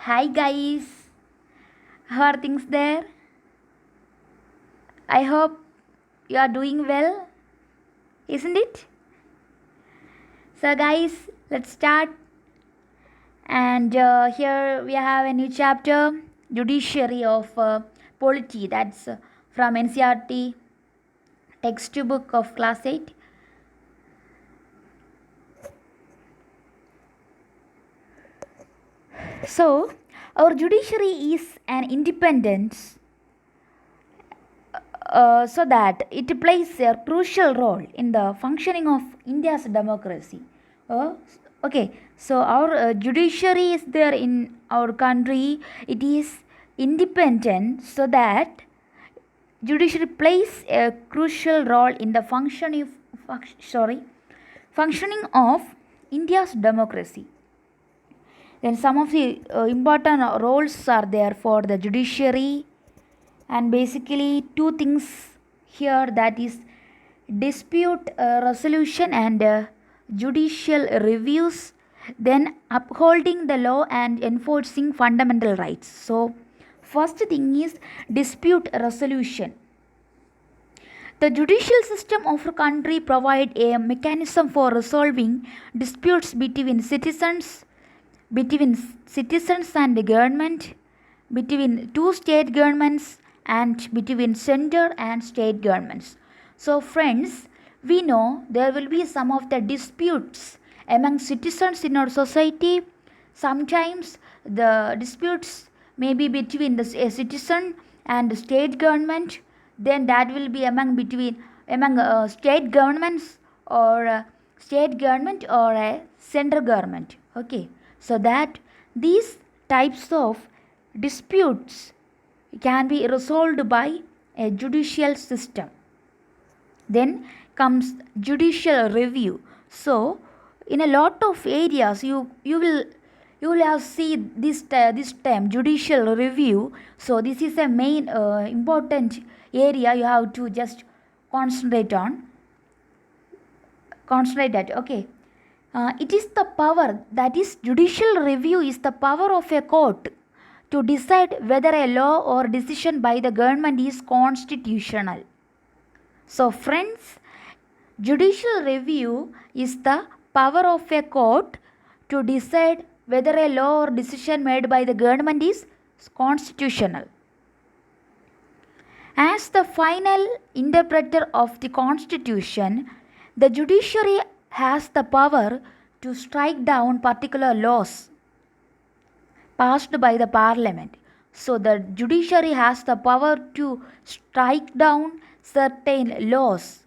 Hi guys, how are things there? I hope you are doing well, isn't it? So, guys, let's start. And here we have a new chapter Judiciary of Polity, that's from Ncert textbook of class 8. So, our judiciary is an independent so that it plays a crucial role in the functioning of India's democracy. Uh, okay, so our judiciary is there in our country. It is independent, so that judiciary plays a crucial role in the functioning of India's democracy. Then some of the important roles are there for the judiciary, and basically two things here, that is dispute resolution and judicial reviews, then upholding the law and enforcing fundamental rights. So first thing is dispute resolution. The judicial system of a country provide a mechanism for resolving disputes between citizens and the government, between two state governments, and between center and state governments. So friends, we know there will be some of the disputes among citizens in our society. Sometimes the disputes may be between a citizen and the state government, then that will be among state governments, or state government or a central government. Okay, so that these types of disputes can be resolved by a judicial system. Then comes judicial review. So in a lot of areas you will have seen this term judicial review. So this is a main important area you have to just concentrate that. Okay, it is the power, that is judicial review is the power of a court to decide whether a law or decision by the government is constitutional. So friends, judicial review is the power of a court to decide whether a law or decision made by the government is constitutional. As the final interpreter of the constitution, the judiciary has the power to strike down particular laws passed by the parliament. So the judiciary has the power to strike down certain laws.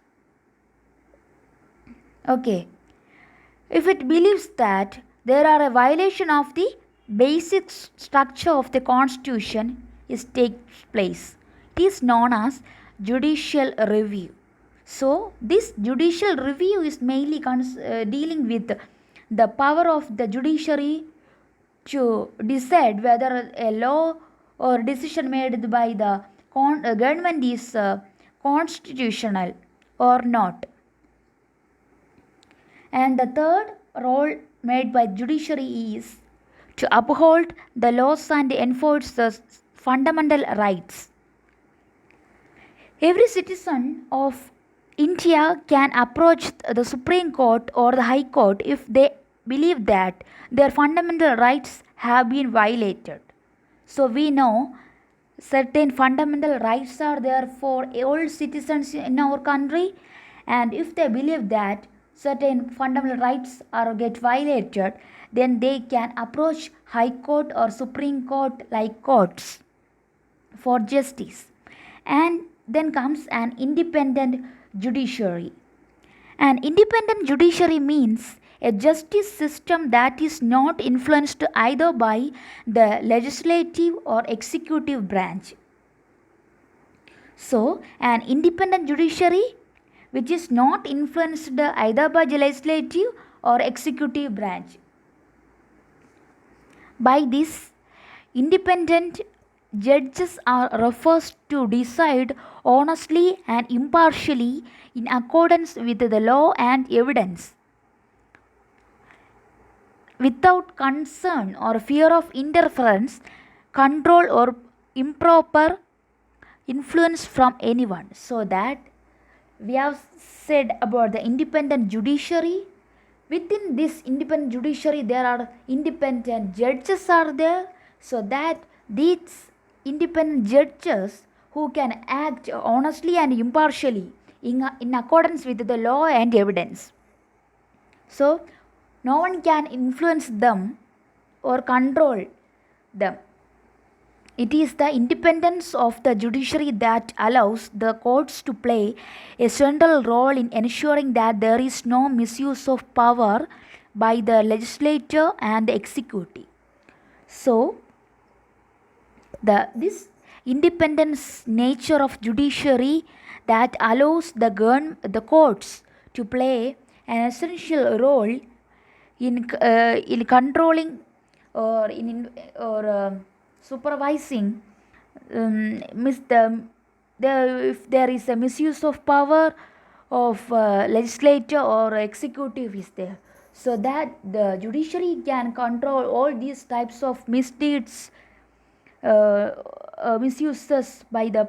Okay, if it believes that there are a violation of the basic structure of the constitution is takes place, it is known as judicial review. So this judicial review is mainly dealing with the power of the judiciary to decide whether a law or decision made by the government is constitutional or not. And the third role made by judiciary is to uphold the laws and enforce the fundamental rights. Every citizen of India can approach the Supreme Court or the High Court if they believe that their fundamental rights have been violated. So we know certain fundamental rights are there for all citizens in our country, and if they believe that certain fundamental rights are get violated, then they can approach High Court or Supreme Court like courts for justice. And then comes an independent judiciary. An independent judiciary means a justice system that is not influenced either by the legislative or executive branch. So, an independent judiciary which is not influenced either by the legislative or executive branch. By this, independent judges are referred to decide honestly and impartially in accordance with the law and evidence. without concern or fear of interference, control, or improper influence from anyone. So that we have said about the independent judiciary. Within this independent judiciary, there are independent judges are there, so that these independent judges who can act honestly and impartially in accordance with the law and evidence. So no one can influence them or control them. It is the independence of the judiciary that allows the courts to play a central role in ensuring that there is no misuse of power by the legislature and the executive. So, this independence nature of judiciary that allows the courts to play an essential role in controlling or supervising if there is a misuse of power of legislature or executive is there, so that the judiciary can control all these types of misdeeds, misuses by the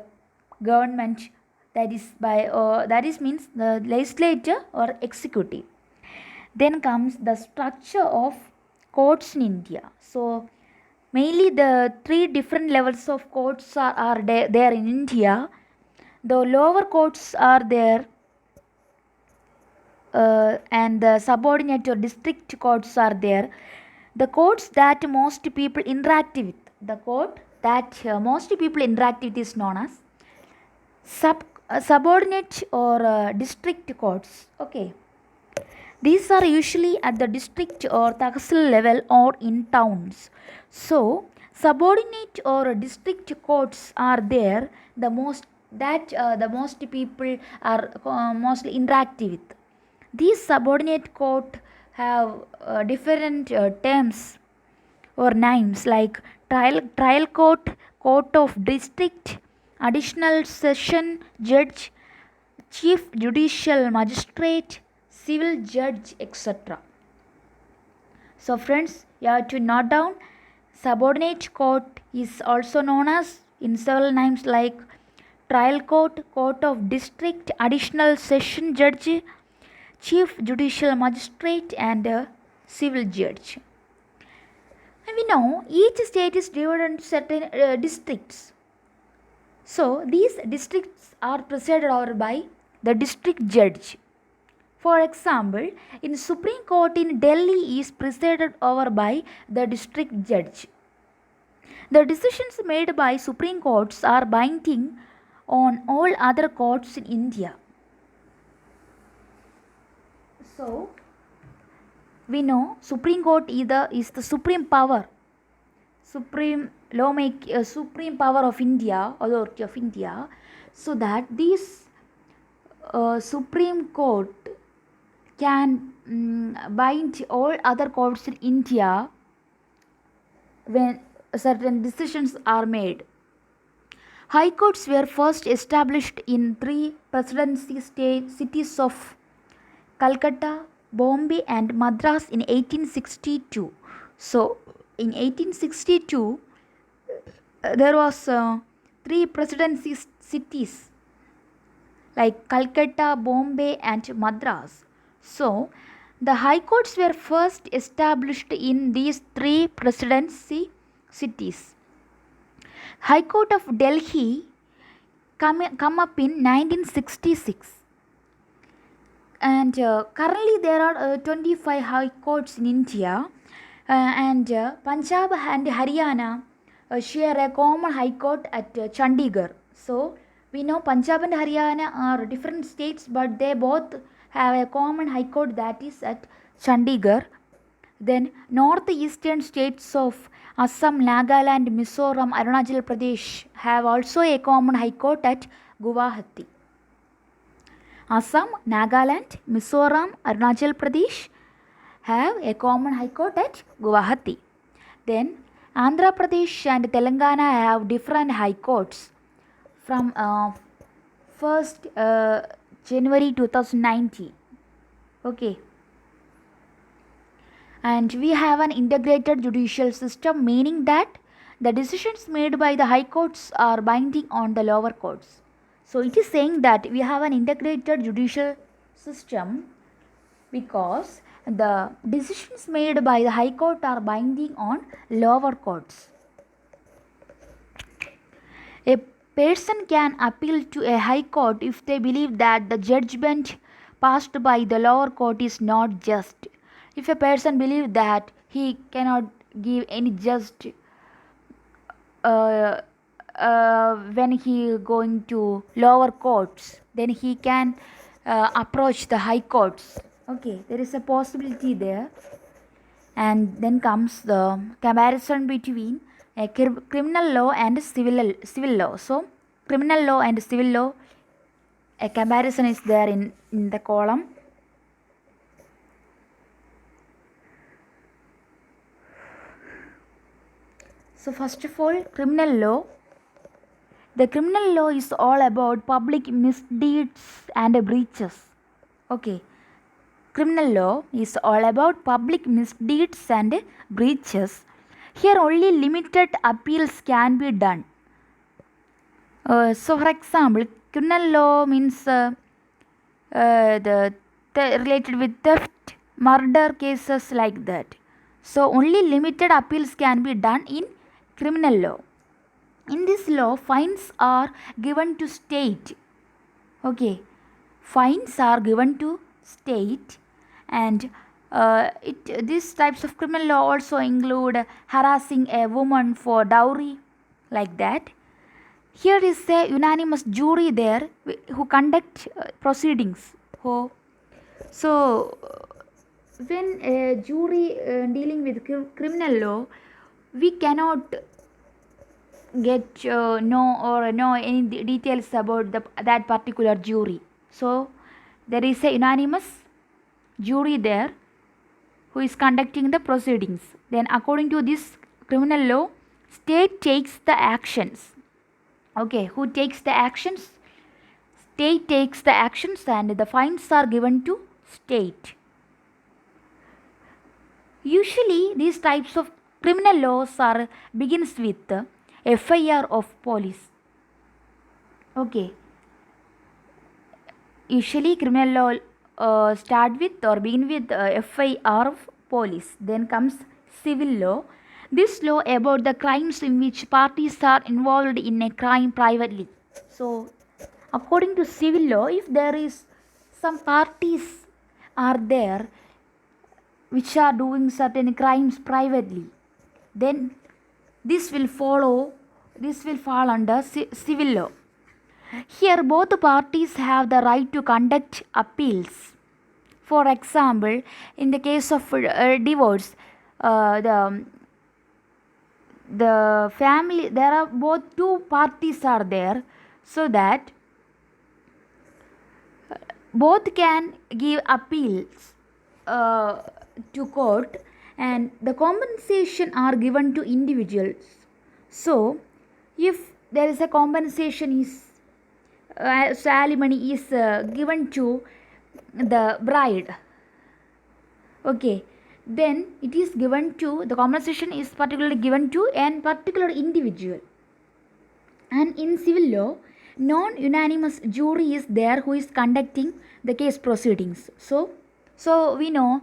government, that is means the legislature or executive. Then comes the structure of courts in India. So mainly the three different levels of courts are there in India. The lower courts are there, and the subordinate or district courts are there. The courts that most people interact with, the court that most people interact with is known as subordinate or district courts. Okay. These are usually at the district or tahsil level or in towns. So, subordinate or district courts are there, the most people are mostly interactive with. These subordinate court have different terms or names like trial court, court of district, additional session judge, chief judicial magistrate, civil judge, etc. So friends, you have to note down subordinate court is also known as in several names like trial court, court of district, additional session judge, chief judicial magistrate, and civil judge. And we know each state is divided into certain districts. So these districts are presided over by the district judge. For example, in Supreme Court in Delhi is presided over by the district judge. The decisions made by Supreme Courts are binding on all other courts in India. So, we know Supreme Court is the supreme power, supreme supreme power of India, authority of India, so that this Supreme Court can bind all other courts in India when certain decisions are made. High courts were first established in three presidency cities of Calcutta, Bombay, and Madras in 1862. So, in 1862, there was three presidency cities like Calcutta, Bombay, and Madras. So, the high courts were first established in these three presidency cities. High Court of Delhi come up in 1966, and currently there are 25 high courts in India, and Punjab and Haryana share a common high court at Chandigarh. So we know Punjab and Haryana are different states, but they both have a common high court, that is at Chandigarh. Then northeastern states of Assam, Nagaland, Mizoram, Arunachal Pradesh have also a common high court at Guwahati. Assam, Nagaland, Mizoram, Arunachal Pradesh have a common high court at Guwahati. Then Andhra Pradesh and Telangana have different high courts from 1st January 2019. Okay. And we have an integrated judicial system, meaning that the decisions made by the high courts are binding on the lower courts. So it is saying that we have an integrated judicial system because the decisions made by the high court are binding on lower courts. A person can appeal to a high court if they believe that the judgment passed by the lower court is not just. If a person believes that he cannot give any just uh, when he going to lower courts, then he can approach the high courts. Okay, there is a possibility there. And then comes the comparison between a criminal law and civil law. So criminal law and civil law, a comparison is there in the column. So first of all, criminal law. The criminal law is all about public misdeeds and breaches. Okay. Criminal law is all about public misdeeds and breaches. Here only limited appeals can be done. So for example, criminal law means the related with theft, murder cases like that. So only limited appeals can be done in criminal law. In this law, fines are given to state. Okay, fines are given to state, and these types of criminal law also include harassing a woman for dowry, like that. Here is a unanimous jury there who conduct proceedings. So when a jury dealing with criminal law, we cannot get know any details about that particular jury. So there is a unanimous jury there who is conducting the proceedings. Then according to this criminal law, state takes the actions. Okay, who takes the actions? State takes the actions, and the fines are given to state. Usually these types of criminal laws are begins with FIR of police. Okay, usually criminal law start with or begin with FIR of police. Then comes civil law. This law about the crimes in which parties are involved in a crime privately. So according to civil law, if there is some parties are there which are doing certain crimes privately, then this will fall under civil law. Here both parties have the right to conduct appeals. For example, in the case of divorce, the family, there are both two parties are there, so that both can give appeals to court, and the compensation are given to individuals. So if there is a compensation is alimony is given to the bride, okay, then it is given to, the compensation is particularly given to an particular individual. And in civil law, non-unanimous jury is there who is conducting the case proceedings. So we know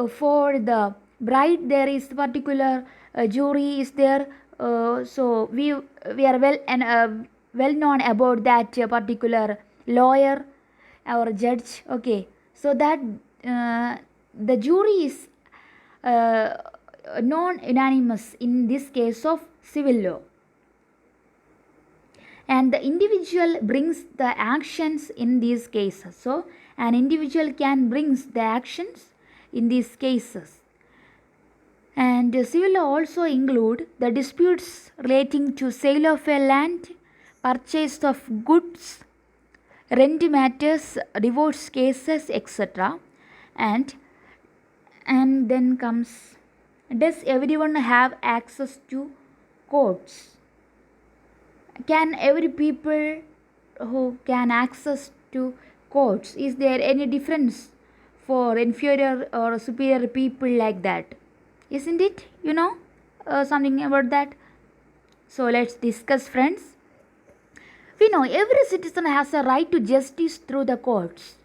for the bride there is particular jury is there. So we are well known about that particular lawyer or judge. Okay, so that the jury is non-unanimous in this case of civil law, and the individual brings the actions in these cases. So an individual can brings the actions in these cases. And civil law also include the disputes relating to sale of a land, purchase of goods, rent matters, divorce cases, etc. And then comes, does everyone have access to courts? Can every people who can access to courts? Is there any difference for inferior or superior people like that. Isn't it? Something about that. So let's discuss, friends. We know every citizen has a right to justice through the courts.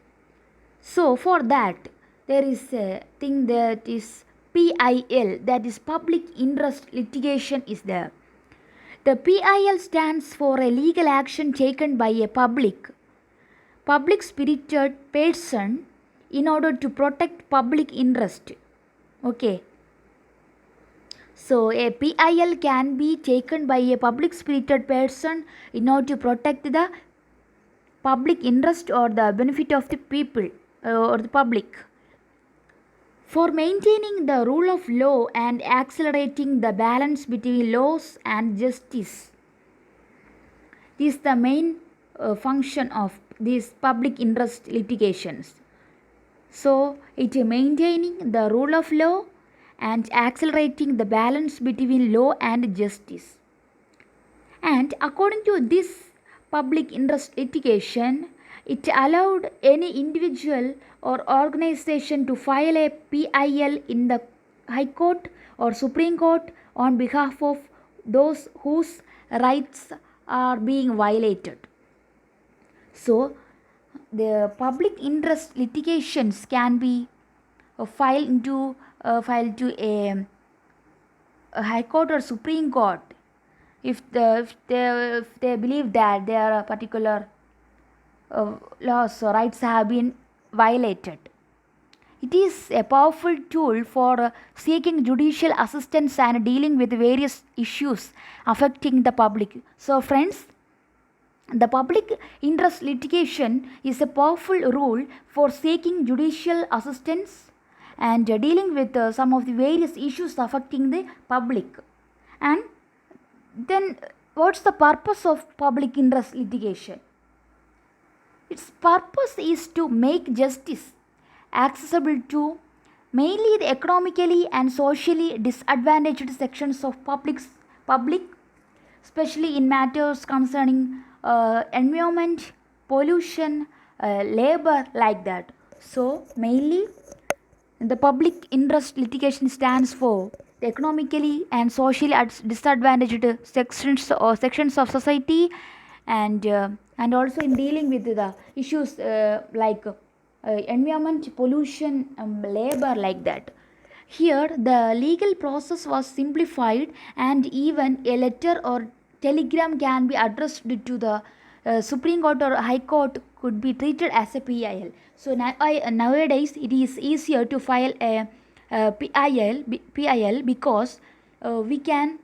So for that, there is a thing that is PIL, that is public interest litigation is there. The PIL stands for a legal action taken by a public spirited person in order to protect public interest. Okay. So a PIL can be taken by a public spirited person in order to protect the public interest or the benefit of the people or the public. For maintaining the rule of law and accelerating the balance between laws and justice. This is the main function of these public interest litigations. So it is maintaining the rule of law and accelerating the balance between law and justice. And according to this public interest litigation, it allowed any individual or organization to file a PIL in the High Court or Supreme Court on behalf of those whose rights are being violated. So the public interest litigations can be filed to a High Court or Supreme Court if they believe that their particular laws or rights have been violated. It is a powerful tool for seeking judicial assistance and dealing with various issues affecting the public. So friends, the public interest litigation is a powerful rule for seeking judicial assistance and dealing with some of the various issues affecting the public. And then what's the purpose of public interest litigation? Its purpose is to make justice accessible to mainly the economically and socially disadvantaged sections of public, especially in matters concerning environment, pollution, labor, like that. So mainly the public interest litigation stands for the economically and socially disadvantaged sections of society, and also in dealing with the issues like environment, pollution, labor, like that. Here the legal process was simplified, and even a letter or telegram can be addressed to the Supreme Court or High Court could be treated as a PIL. So nowadays it is easier to file a PIL because we can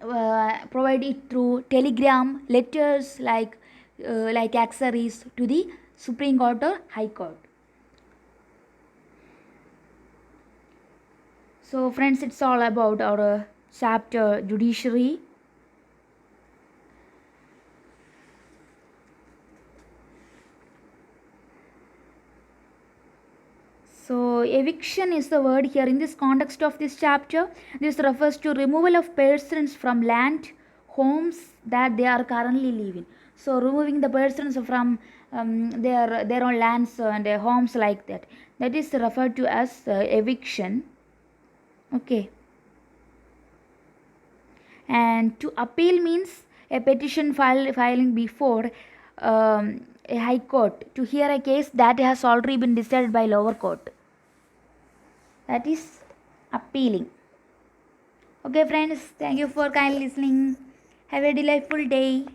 provide it through telegram, letters, like accessories to the Supreme Court or High Court. So friends, it's all about our chapter Judiciary. So eviction is the word here in this context of this chapter. This refers to removal of persons from land, homes that they are currently living. So removing the persons from their own lands and their homes, like that. That is referred to as eviction. Okay. And to appeal means a petition filing before a high court to hear a case that has already been decided by lower court. That is appealing. Okay friends, thank you for kindly listening. Have a delightful day.